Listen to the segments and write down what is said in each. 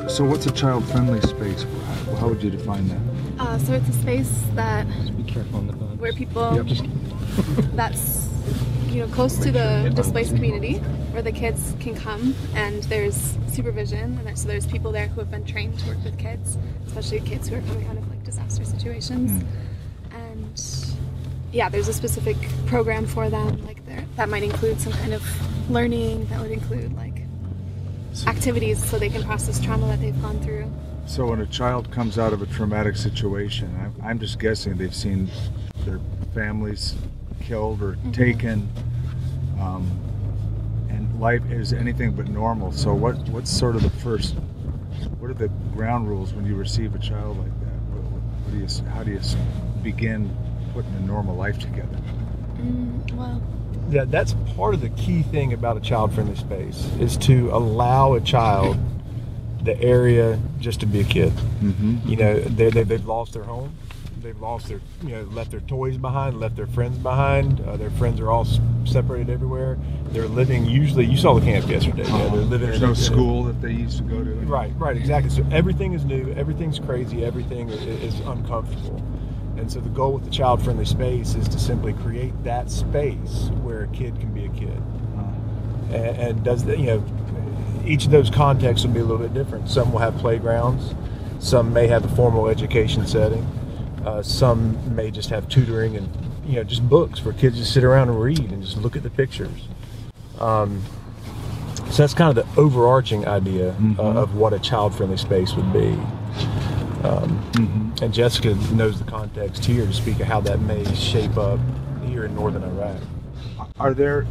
So what's a child-friendly space? How would you define that? So it's a space that Just be careful on the bugs. where people Yep. that's close to the displaced community, where the kids can come and there's supervision, and so there's people there who have been trained to work with kids, especially kids who are coming out of like disaster situations. And yeah, there's a specific program for them, like that might include some kind of learning, that would include like activities so they can process trauma that they've gone through. So when a child comes out of a traumatic situation, I'm just guessing they've seen their families killed or taken, and life is anything but normal. So what's sort of what are the ground rules when you receive a child like that? How do you begin putting a normal life together? Well, Yeah, that's part of the key thing about a child-friendly space, is to allow a child the area just to be a kid. They've lost their home, they've lost their, left their toys behind, left their friends behind. Their friends are all separated everywhere. They're living, usually, you saw the camp yesterday. They're living There's no school that they used to go to. Right, exactly. So everything is new, everything's crazy, everything is uncomfortable. And so the goal with the child-friendly space is to simply create that space where a kid can be a kid. And does the, each of those contexts will be a little bit different. Some will have playgrounds, some may have a formal education setting, some may just have tutoring and just books for kids to sit around and read and just look at the pictures. So that's kind of the overarching idea of what a child-friendly space would be. And Jessica knows the context here to speak of how that may shape up here in northern Iraq. Are there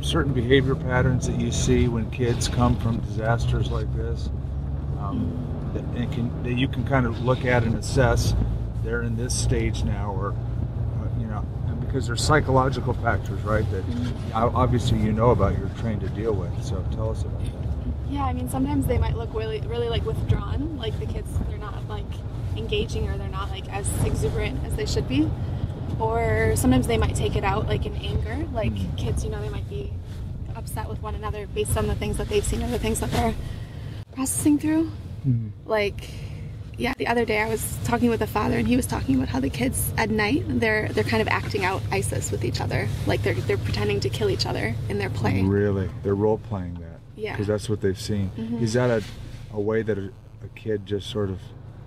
certain behavior patterns that you see when kids come from disasters like this, that you can kind of look at and assess they're in this stage now, or because there's psychological factors, right, that obviously about, you're trained to deal with. So tell us about that. yeah, I mean, sometimes they might look really, really like withdrawn, like the kids, they're not like engaging, or they're not like as exuberant as they should be. Or sometimes they might take it out like in anger, like kids, they might be upset with one another based on the things that they've seen or the things that they're processing through. Like, yeah, the other day I was talking with a father, and he was talking about how the kids at night, they're kind of acting out ISIS with each other, like they're pretending to kill each other in their play. Really? They're role playing that? Yeah. Because that's what they've seen. Is that a way that a kid just sort of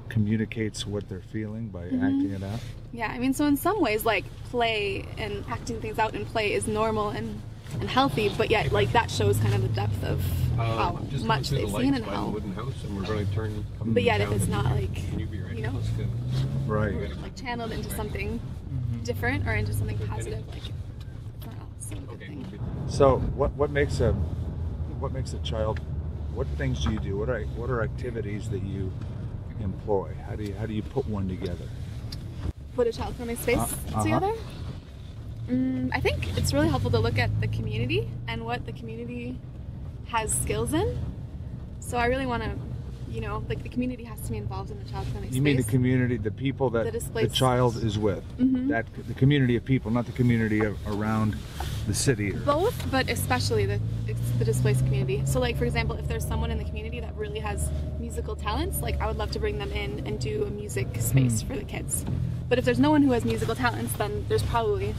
communicates what they're feeling by acting it out? Yeah, I mean, so in some ways, like, play and acting things out in play is normal and healthy, but yet, like, that shows kind of the depth of how much they've seen and how. Wooden house, and we're going to turn. But yet, if it's not like, Right, like channeled into something different or into something positive, like, it's not also a good thing. So what makes a child? What things do you do? What are activities that you employ? How do you put one together? Put a child-friendly space together? I think it's really helpful to look at the community and what the community has skills in. So I really want to, like, the community has to be involved in the child-friendly space. You mean the community, the people that the child is with? That the community of people, not the community around the city? Both, but especially the displaced community. So, like, for example, if there's someone in the community that really has musical talents, like, I would love to bring them in and do a music space for the kids. But if there's no one who has musical talents, then it'll probably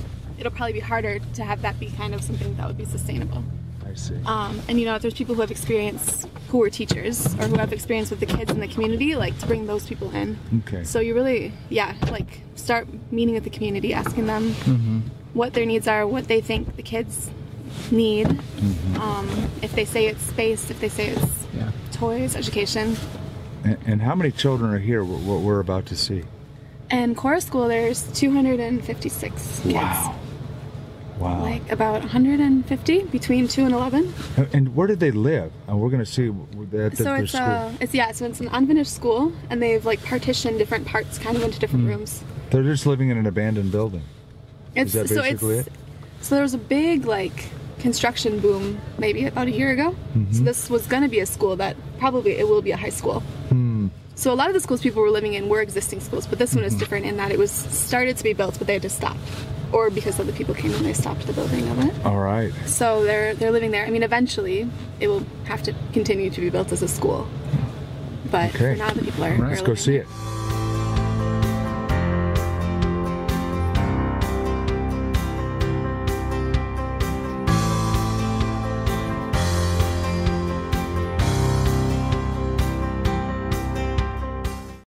be harder to have that be kind of something that would be sustainable. I see. And if there's people who have experience, who are teachers, or who have experience with the kids in the community, like, to bring those people in. Okay. So you really, like, start meeting with the community, asking them what their needs are, what they think the kids need. If they say it's space, if they say it's toys, education. And how many children are here, what we're about to see? In Chorus School, there's 256 kids. Wow. Like about 150 between 2 and 11. And where did they live? And we're going to see at their school. It's an unfinished school, and they've like partitioned different parts kind of into different rooms. They're just living in an abandoned building. Is that basically it? So there was a big like construction boom maybe about a year ago. So this was going to be a school that probably it will be a high school. So a lot of the schools people were living in were existing schools, but this one is different in that it was started to be built, but they had to stop. or because other people came and they stopped the building of it. All right. So they're living there. I mean, eventually it will have to continue to be built as a school, but Okay. for now the people are. Let's are go living see there. it.